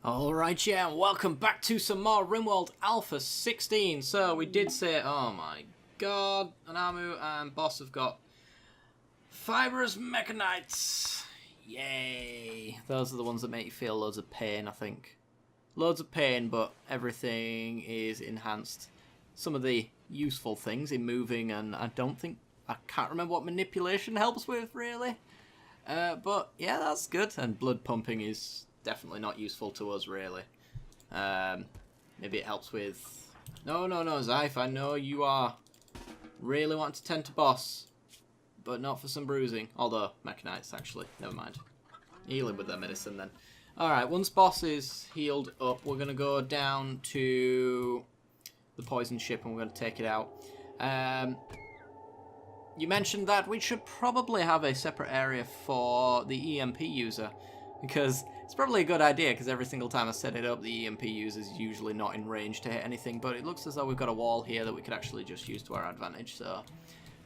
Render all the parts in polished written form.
Alright, yeah, and welcome back to some more Rimworld Alpha 16. So, we did say, oh my god, an Armour and boss have got fibrous mechanites. Yay. Those are the ones that make you feel loads of pain, I think. Loads of pain, but everything is enhanced. Some of the useful things in moving, and I can't remember what manipulation helps with, really. But, yeah, that's good. And blood pumping is definitely not useful to us, really. Maybe it helps with... No, Zyph, I know you are really wanting to tend to boss, but not for some bruising. Although, mechanites, actually. Never mind. Heal him with their medicine, then. Alright, once boss is healed up, we're going to go down to the poison ship and we're going to take it out. You mentioned that we should probably have a separate area for the EMP user, because it's probably a good idea, because every single time I set it up, the EMP user is usually not in range to hit anything, but it looks as though we've got a wall here that we could actually just use to our advantage, so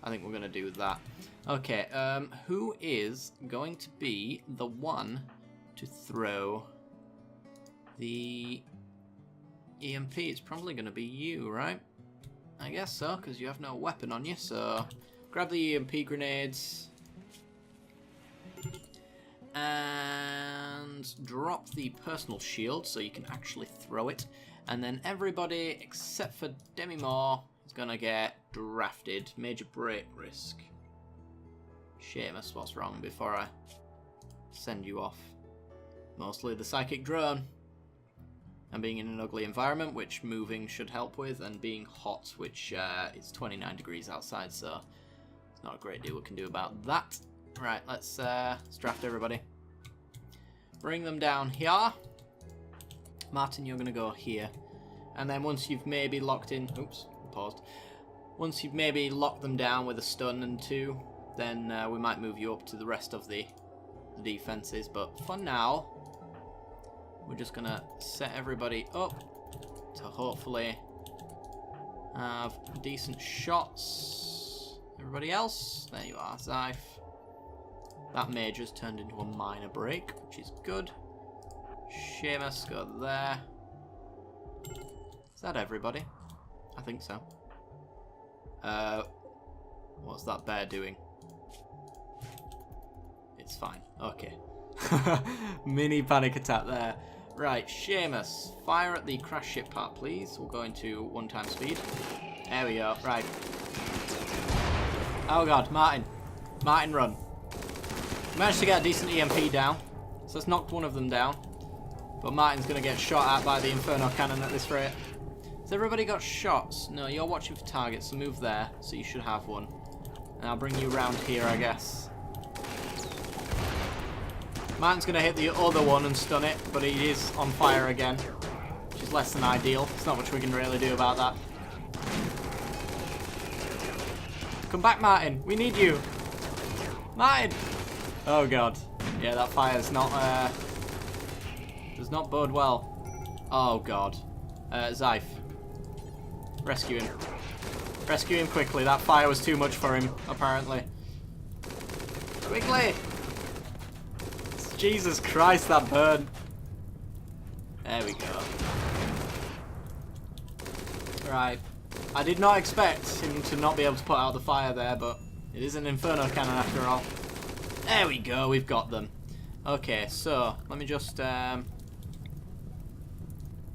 I think we're going to do that. Okay, who is going to be the one to throw the EMP? It's probably going to be you, right? I guess so, because you have no weapon on you, so grab the EMP grenades and drop the personal shield so you can actually throw it, and then everybody except for Demi Moore is going to get drafted. Major break risk. Seamus, what's wrong before I send you off? Mostly the psychic drone. And being in an ugly environment, which moving should help with, and being hot, which it's 29 degrees outside, so it's not a great deal we can do about that. Right, let's draft everybody. Bring them down here. Martin, you're going to go here. And then once you've maybe locked in... Oops, paused. Once you've maybe locked them down with a stun and two, then we might move you up to the rest of the defenses. But for now, we're just going to set everybody up to hopefully have decent shots. Everybody else? There you are, Zyph. That mage has turned into a minor break, which is good. Seamus, go there. Is that everybody? I think so. What's that bear doing? It's fine. Okay. Mini panic attack there. Right, Seamus, fire at the crash ship part, please. We'll go into 1x speed. There we go. Right. Oh god, Martin. Martin, run. Managed to get a decent EMP down, so it's knocked one of them down. But Martin's going to get shot at by the Inferno Cannon at this rate. Has everybody got shots? No, you're watching for targets, so move there, so you should have one. And I'll bring you around here, I guess. Martin's going to hit the other one and stun it, but he is on fire again, which is less than ideal. There's not much we can really do about that. Come back, Martin. We need you. Martin! Oh god. Yeah, that fire's not, does not bode well. Oh god. Zyph. Rescue him. Rescue him quickly. That fire was too much for him, apparently. Quickly! Jesus Christ, that burn. There we go. Right. I did not expect him to not be able to put out the fire there, but it is an Inferno Cannon after all. There we go, we've got them. Okay, so let me just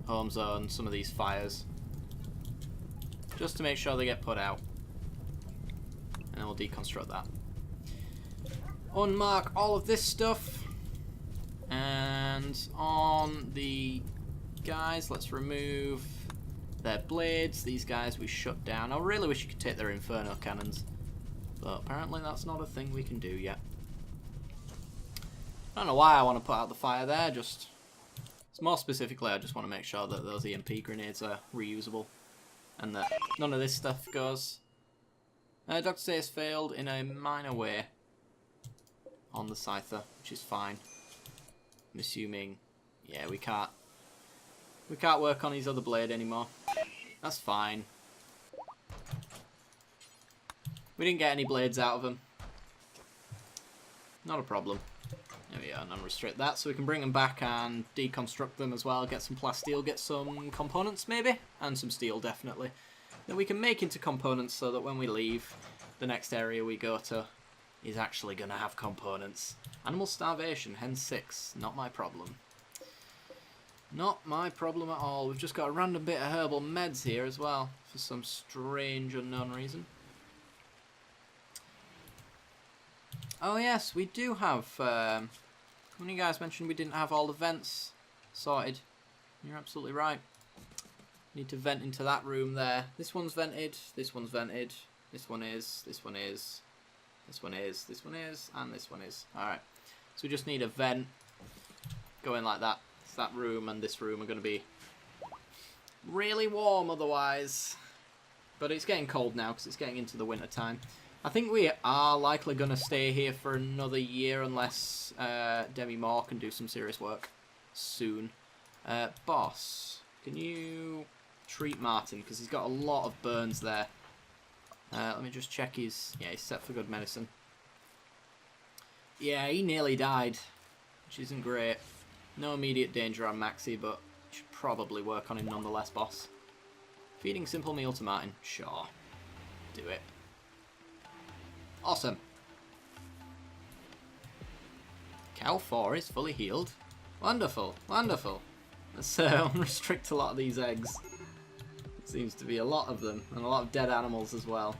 home zone some of these fires, just to make sure they get put out, and then we'll deconstruct that. Unmark all of this stuff, and on the guys, let's remove their blades. These guys we shut down. I really wish you could take their Inferno Cannons, but apparently that's not a thing we can do yet. I don't know why I want to put out the fire there, just... More specifically, I just want to make sure that those EMP grenades are reusable, and that none of this stuff goes. Dr. Say's failed in a minor way on the Scyther, which is fine. I'm assuming... Yeah, we can't work on his other blade anymore. That's fine. We didn't get any blades out of him. Not a problem. There we go, non-restrict that, so we can bring them back and deconstruct them as well. Get some plasteel, get some components maybe, and some steel definitely. That we can make into components so that when we leave, the next area we go to is actually going to have components. Animal starvation, hen 6, not my problem. Not my problem at all. We've just got a random bit of herbal meds here as well, for some strange unknown reason. Oh yes, we do have, one of you guys mentioned we didn't have all the vents sorted. You're absolutely right. Need to vent into that room there. This one's vented, this one's vented, this one is, this one is, this one is, this one is, and this one is. Alright, so we just need a vent going like that. So that room and this room are going to be really warm otherwise. But it's getting cold now because it's getting into the winter time. I think we are likely going to stay here for another year unless Demi Moore can do some serious work soon. Boss, can you treat Martin? Because he's got a lot of burns there. Let me just check his... Yeah, he's set for good medicine. Yeah, he nearly died, which isn't great. No immediate danger on Maxi, but should probably work on him nonetheless, boss. Feeding simple meal to Martin. Sure. Do it. Awesome. Cow 4 is fully healed. Wonderful, wonderful. Let's unrestrict a lot of these eggs. Seems to be a lot of them, and a lot of dead animals as well.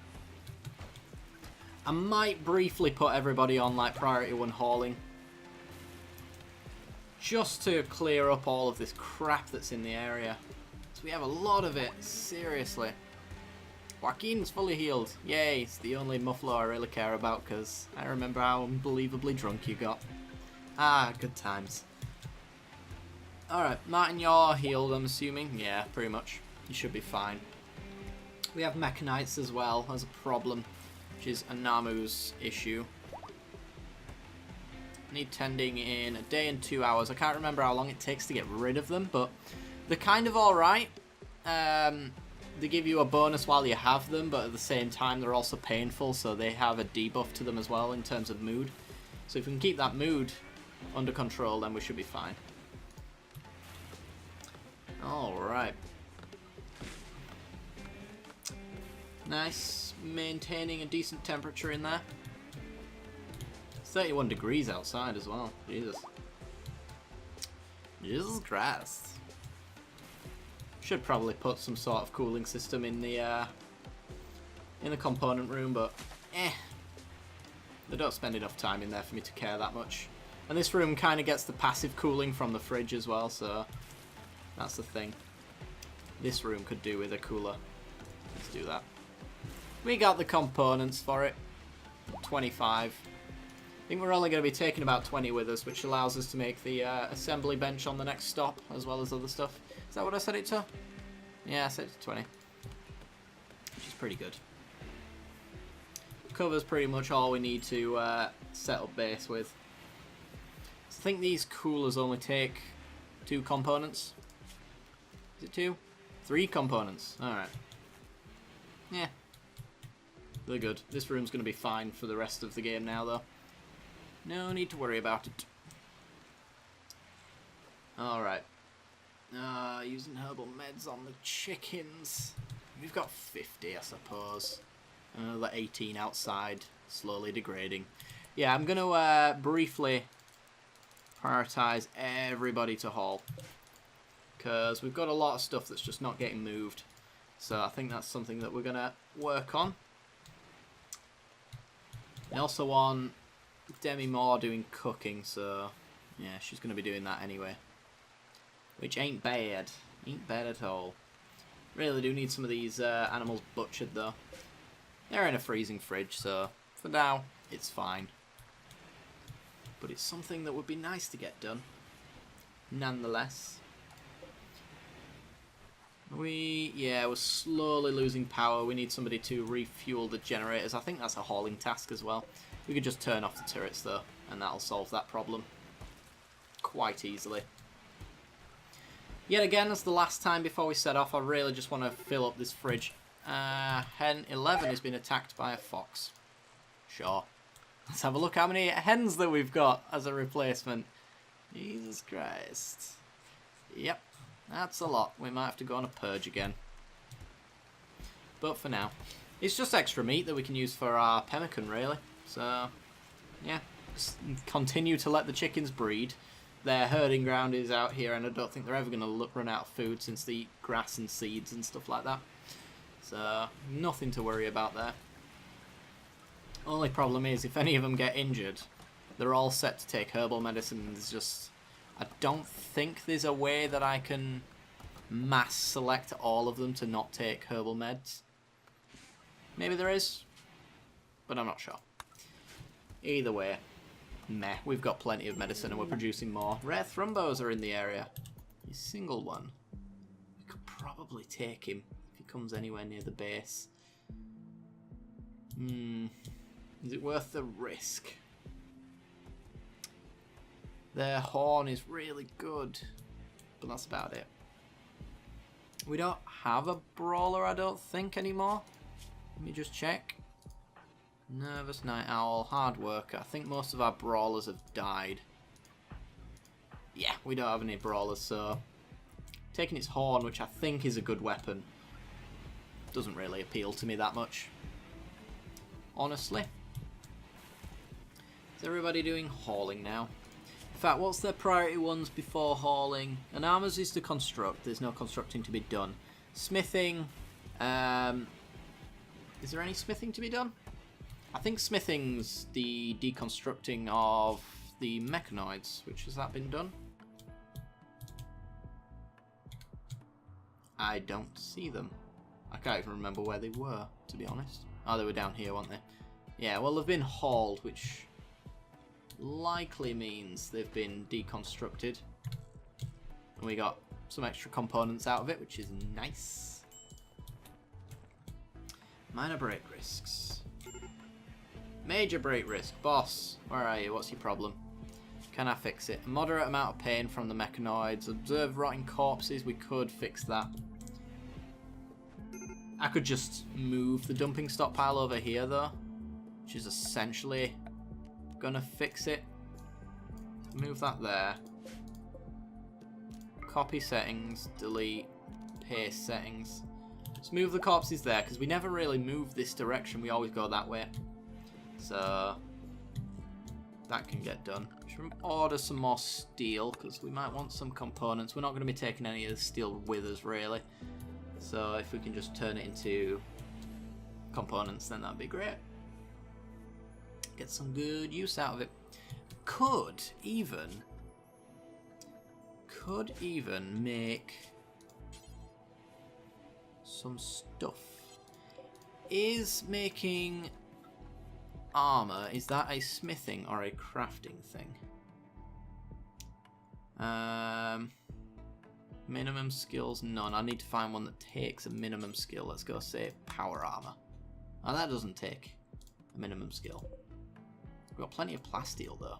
I might briefly put everybody on like priority 1 hauling. Just to clear up all of this crap that's in the area. So we have a lot of it, seriously. Joaquin's fully healed. Yay, it's the only muffalo I really care about because I remember how unbelievably drunk you got. Ah, good times. Alright, Martin, you're healed, I'm assuming. Yeah, pretty much. You should be fine. We have mechanites as well as a problem, which is a Namu's issue. Need tending in a day and 2 hours. I can't remember how long it takes to get rid of them, but they're kind of alright. They give you a bonus while you have them, but at the same time they're also painful, so they have a debuff to them as well in terms of mood. So if we can keep that mood under control, then we should be fine. Alright. Nice. Maintaining a decent temperature in there. It's 31 degrees outside as well. Jesus. Jesus Christ. Should probably put some sort of cooling system in the component room, but they don't spend enough time in there for me to care that much. And this room kind of gets the passive cooling from the fridge as well, so that's the thing. This room could do with a cooler. Let's do that. We got the components for it. 25. I think we're only going to be taking about 20 with us, which allows us to make the assembly bench on the next stop, as well as other stuff. Is that what I set it to? Yeah, I set it to 20. Which is pretty good. Covers pretty much all we need to set up base with. So I think these coolers only take 2 components. Is it 2? 3 components. Alright. Yeah. They're good. This room's going to be fine for the rest of the game now, though. No need to worry about it. Alright. Using herbal meds on the chickens. We've got 50, I suppose. Another 18 outside, slowly degrading. Yeah, I'm going to briefly prioritise everybody to haul. Because we've got a lot of stuff that's just not getting moved. So I think that's something that we're going to work on. I also want Demi Moore doing cooking, so yeah, she's going to be doing that anyway. Which ain't bad. Ain't bad at all. Really do need some of these animals butchered, though. They're in a freezing fridge, so for now, it's fine. But it's something that would be nice to get done. Nonetheless. Yeah, we're slowly losing power. We need somebody to refuel the generators. I think that's a hauling task as well. We could just turn off the turrets, though, and that'll solve that problem quite easily. Yet again, as the last time before we set off, I really just want to fill up this fridge. Hen 11 has been attacked by a fox. Sure. Let's have a look how many hens that we've got as a replacement. Jesus Christ. Yep, that's a lot. We might have to go on a purge again. But for now, it's just extra meat that we can use for our pemmican, really. So, yeah, just continue to let the chickens breed. Their herding ground is out here, and I don't think they're ever going to run out of food since they eat grass and seeds and stuff like that. So, nothing to worry about there. Only problem is, if any of them get injured, they're all set to take herbal medicine. There's just... I don't think there's a way that I can mass select all of them to not take herbal meds. Maybe there is, but I'm not sure. Either way, meh. We've got plenty of medicine and we're producing more. Rare thrumbos are in the area. A single one. We could probably take him if he comes anywhere near the base. Is it worth the risk? Their horn is really good, but that's about it. We don't have a brawler, I don't think, anymore. Let me just check. Nervous night owl, hard worker. I think most of our brawlers have died. Yeah, we don't have any brawlers, so taking its horn, which I think is a good weapon, doesn't really appeal to me that much. Honestly. Is everybody doing hauling now? In fact, what's their priority ones before hauling? An armors is to construct. There's no constructing to be done. Smithing. Is there any smithing to be done? I think smithing's the deconstructing of the mechanoids. Which has that been done? I don't see them. I can't even remember where they were, to be honest. Oh, they were down here, weren't they? Yeah, well, they've been hauled, which likely means they've been deconstructed. And we got some extra components out of it, which is nice. Minor break risks. Major break risk. Boss, where are you? What's your problem? Can I fix it? A moderate amount of pain from the mechanoids. Observe rotting corpses. We could fix that. I could just move the dumping stockpile over here, though, which is essentially gonna fix it. Move that there. Copy settings, delete, paste settings. Let's move the corpses there, because we never really move this direction. We always go that way. So that can get done. Should order some more steel, because we might want some components. We're not going to be taking any of the steel with us, really. So if we can just turn it into components, then that'd be great. Get some good use out of it. Could even make some stuff. Is making armor, is that a smithing or a crafting thing? Minimum skills, none. I need to find one that takes a minimum skill. Let's go say power armor. Oh, that doesn't take a minimum skill. We've got plenty of plasteel though.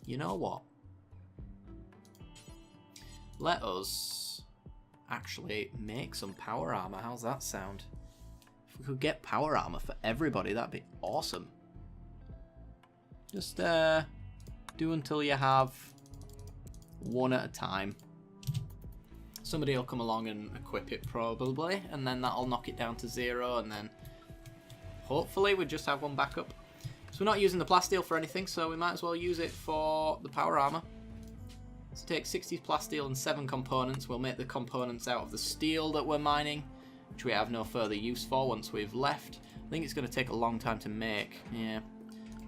You know what? Let us actually make some power armor. How's that sound? If we could get power armor for everybody, that'd be awesome. Just do until you have one at a time. Somebody will come along and equip it probably, and then that'll knock it down to 0, and then hopefully we just have one backup. So we're not using the plasteel for anything, so we might as well use it for the power armor. Let's take 60 plasteel and 7 components. We'll make the components out of the steel that we're mining, which we have no further use for once we've left. I think it's going to take a long time to make. Yeah.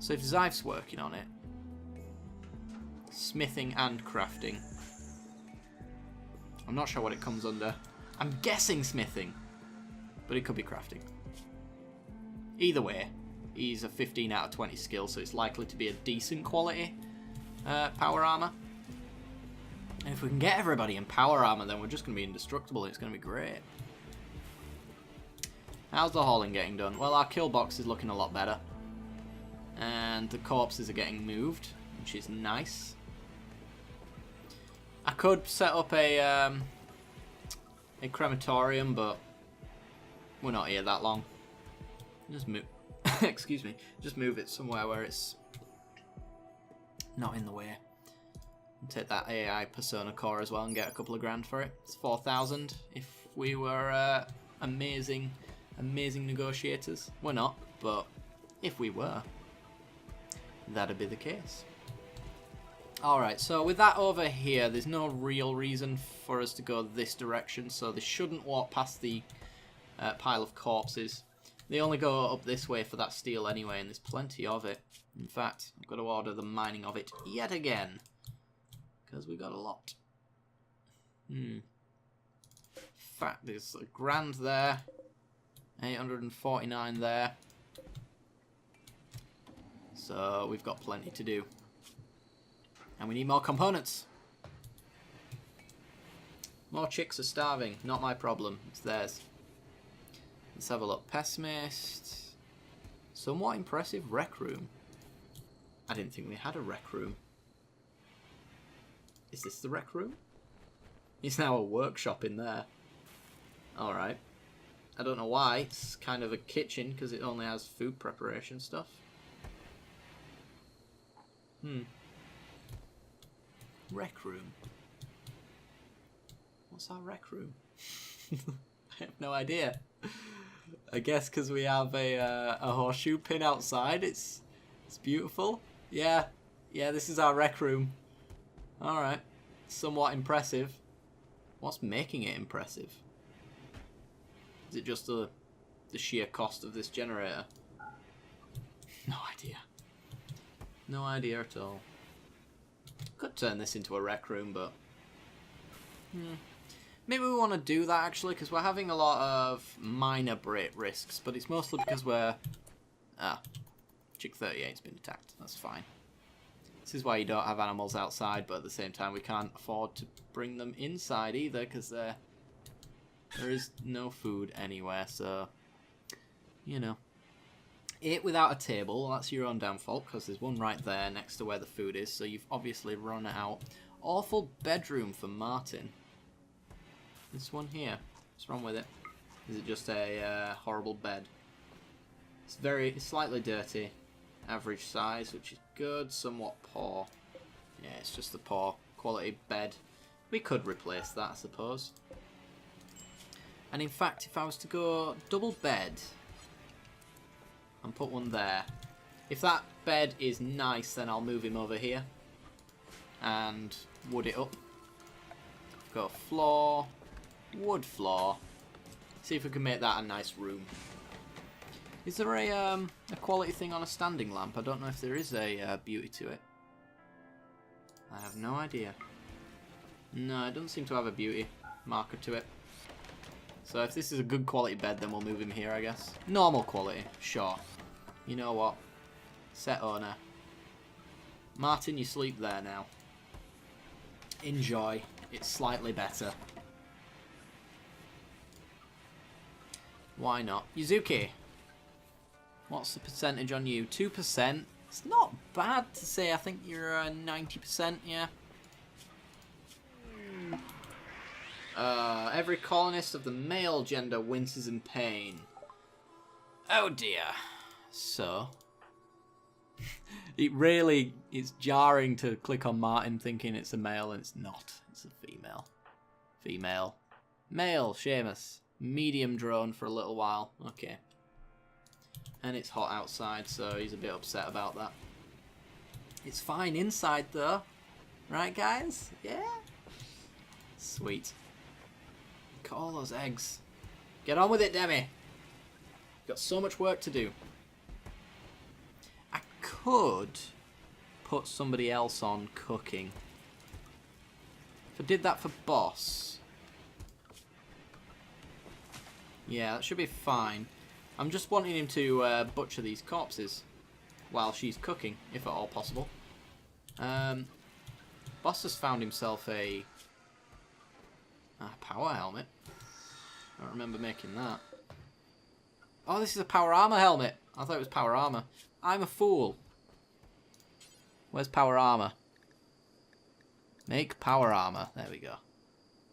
So if Ziv's working on it, smithing and crafting. I'm not sure what it comes under. I'm guessing smithing, but it could be crafting. Either way, he's a 15 out of 20 skill, so it's likely to be a decent quality power armor. And if we can get everybody in power armor, then we're just going to be indestructible. It's going to be great. How's the hauling getting done? Well, our kill box is looking a lot better. And the corpses are getting moved, which is nice. I could set up a crematorium, but we're not here that long. Just move. Excuse me. Just move it somewhere where it's not in the way. I'll take that AI Persona core as well and get a couple of grand for it. It's 4,000 if we were amazing negotiators. We're not, but if we were, that'd be the case. Alright, so with that over here, there's no real reason for us to go this direction, so they shouldn't walk past the pile of corpses. They only go up this way for that steel anyway, and there's plenty of it. In fact, I've got to order the mining of it yet again, because we got a lot. In fact, there's a grand there, 849 there, so we've got plenty to do. And we need more components. More chicks are starving. Not my problem. It's theirs. Let's have a look. Pessimist. Somewhat impressive rec room. I didn't think we had a rec room. Is this the rec room? It's now a workshop in there. Alright. I don't know why. It's kind of a kitchen because it only has food preparation stuff. Rec room. What's our rec room? I have no idea. I guess because we have a horseshoe pin outside. It's beautiful. Yeah, this is our rec room. All right, somewhat impressive. What's making it impressive? Is it just the sheer cost of this generator? No idea. No idea at all. Could turn this into a rec room, but maybe we want to do that actually, because we're having a lot of minor break risks, but it's mostly because we're... Chick 38's been attacked. That's fine. This is why you don't have animals outside, but at the same time we can't afford to bring them inside either, because there is no food anywhere, so, you know. Eat without a table, that's your own damn fault, because there's one right there next to where the food is, so you've obviously run out. Awful bedroom for Martin. This one here, what's wrong with it? Is it just a horrible bed? It's slightly dirty, average size, which is good, somewhat poor. Yeah, it's just a poor quality bed. We could replace that, I suppose. And in fact, if I was to go double bed... and put one there. If that bed is nice, then I'll move him over here and wood it up. Got a floor, wood floor. See if we can make that a nice room. Is there a quality thing on a standing lamp? I don't know if there is a beauty to it. I have no idea. No, it doesn't seem to have a beauty marker to it. So if this is a good quality bed, then we'll move him here, I guess. Normal quality, sure. You know what? Set owner. Martin, you sleep there now. Enjoy. It's slightly better. Why not? Yuzuki. What's the percentage on you? 2%. It's not bad to say. I think you're 90%, yeah. Every colonist of the male gender winces in pain. Oh dear. So, it's jarring to click on Martin thinking it's a male and it's not. It's a female. Female. Male, Seamus. Medium drone for a little while. Okay. And it's hot outside, so he's a bit upset about that. It's fine inside though. Right, guys? Yeah? Sweet. Look at all those eggs. Get on with it, Demi. Got so much work to do. I could put somebody else on cooking. If I did that for boss. Yeah, that should be fine. I'm just wanting him to butcher these corpses while she's cooking, if at all possible. Boss has found himself a power helmet. I don't remember making that. Oh, this is a power armor helmet. I thought it was power armor. I'm a fool. Where's power armor? Make power armor. There we go.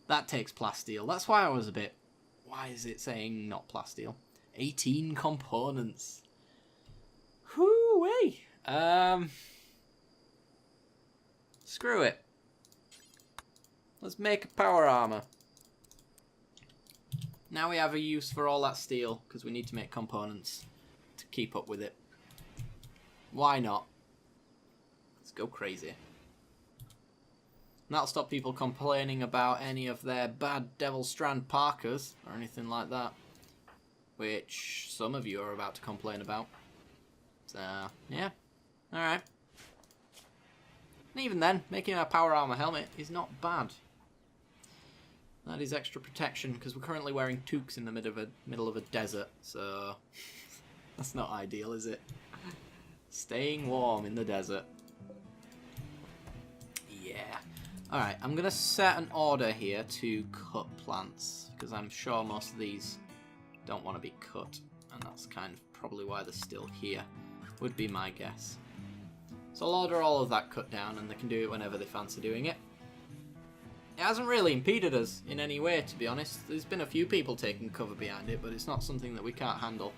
That takes plasteel. That's why I was a bit... Why is it saying not plasteel? 18 components. Whoo-wee. Screw it. Let's make a power armor. Now we have a use for all that steel, because we need to make components to keep up with it. Why not? Let's go crazy. And that'll stop people complaining about any of their bad Devil Strand parkas or anything like that. Which some of you are about to complain about. So, yeah. Alright. And even then, making a power armor helmet is not bad. That is extra protection, because we're currently wearing toques in the middle of a desert, so that's not ideal, is it? Staying warm in the desert. Yeah. Alright, I'm going to set an order here to cut plants, because I'm sure most of these don't want to be cut, and that's kind of probably why they're still here, would be my guess. So I'll order all of that cut down, and they can do it whenever they fancy doing it. It hasn't really impeded us in any way, to be honest. There's been a few people taking cover behind it, but it's not something that we can't handle,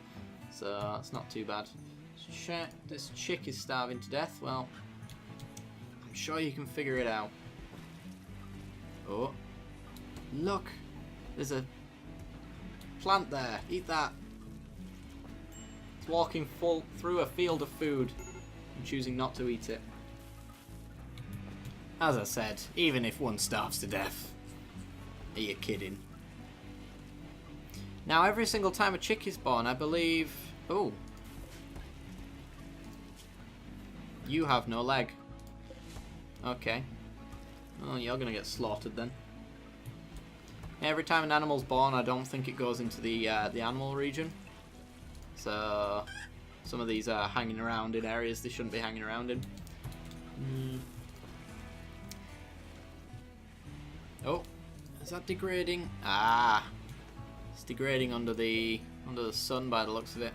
so it's not too bad. This chick is starving to death. Well, I'm sure you can figure it out. Oh, look, there's a plant there. Eat that. It's walking through a field of food and choosing not to eat it. As I said, even if one starves to death. Are you kidding? Now, every single time a chick is born, I believe... Oh. You have no leg. Okay. Oh, you're going to get slaughtered then. Every time an animal's born, I don't think it goes into the animal region. So, some of these are hanging around in areas they shouldn't be hanging around in. Oh, is that degrading? Ah, it's degrading under the sun by the looks of it.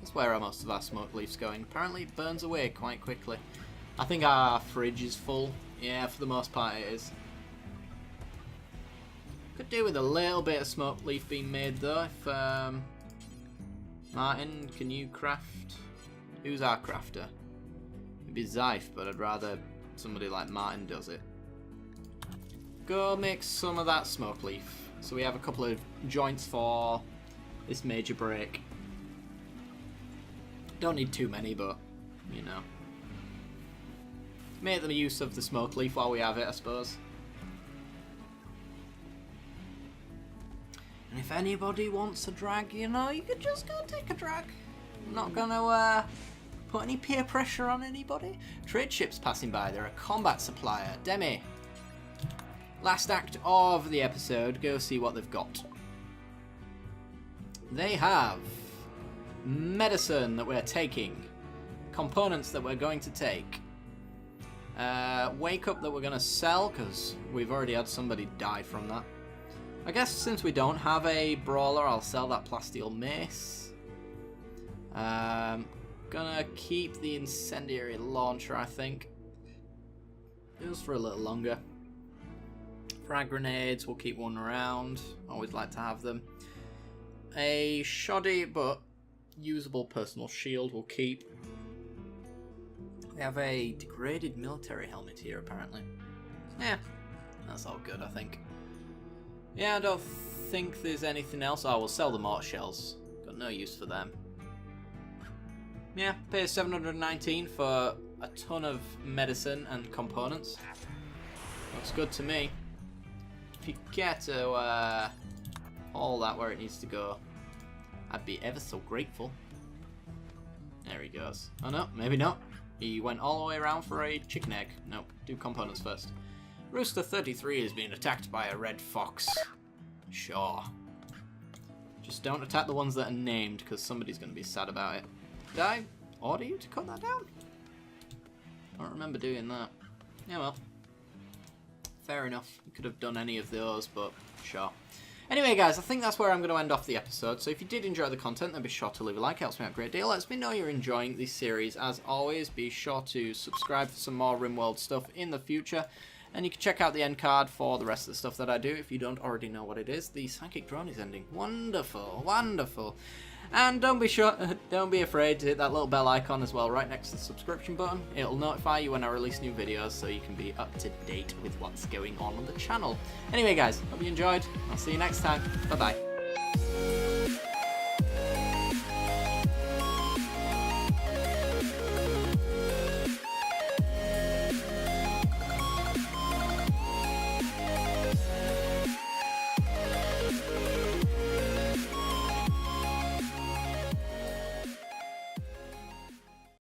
That's where most of our smoke leaf's going. Apparently it burns away quite quickly. I think our fridge is full. Yeah, for the most part it is. Could do with a little bit of smoke leaf being made though. If Martin, can you craft? Who's our crafter? It'd be Zyph, but I'd rather somebody like Martin does it. Go make some of that smoke leaf. So we have a couple of joints for this major break. Don't need too many, but, you know. Make the use of the smoke leaf while we have it, I suppose. And if anybody wants a drag, you know, you could just go take a drag. I'm not gonna put any peer pressure on anybody. Trade ships passing by, they're a combat supplier. Demi. Last act of the episode, go see what they've got. They have medicine that we're taking, components that we're going to take, wake up that we're going to sell, because we've already had somebody die from that. I guess since we don't have a brawler, I'll sell that plasteel mace. Gonna keep the incendiary launcher, I think, just for a little longer. Frag grenades, we'll keep one around. Always like to have them. A shoddy but usable personal shield we'll keep. We have a degraded military helmet here, apparently. Yeah, that's all good, I think. Yeah, I don't think there's anything else. Oh, we'll sell the mortar shells. Got no use for them. Yeah, pay 719 for a ton of medicine and components. Looks good to me. If you get to all that where it needs to go, I'd be ever so grateful. There he goes. Oh no, maybe not. He went all the way around for a chicken egg. Nope, do components first. Rooster 33 is being attacked by a red fox. Sure. Just don't attack the ones that are named, because somebody's going to be sad about it. Did I order you to cut that down? I don't remember doing that. Yeah, well. Fair enough. You could have done any of those, but sure. Anyway, guys, I think that's where I'm going to end off the episode. So if you did enjoy the content, then be sure to leave a like. It helps me out a great deal. Lets me know you're enjoying this series. As always, be sure to subscribe for some more Rimworld stuff in the future. And you can check out the end card for the rest of the stuff that I do if you don't already know what it is. The psychic drone is ending. Wonderful, wonderful. And don't be afraid to hit that little bell icon as well, right next to the subscription button. It'll notify you when I release new videos, so you can be up to date with what's going on the channel. Anyway, guys, hope you enjoyed. I'll see you next time. Bye bye.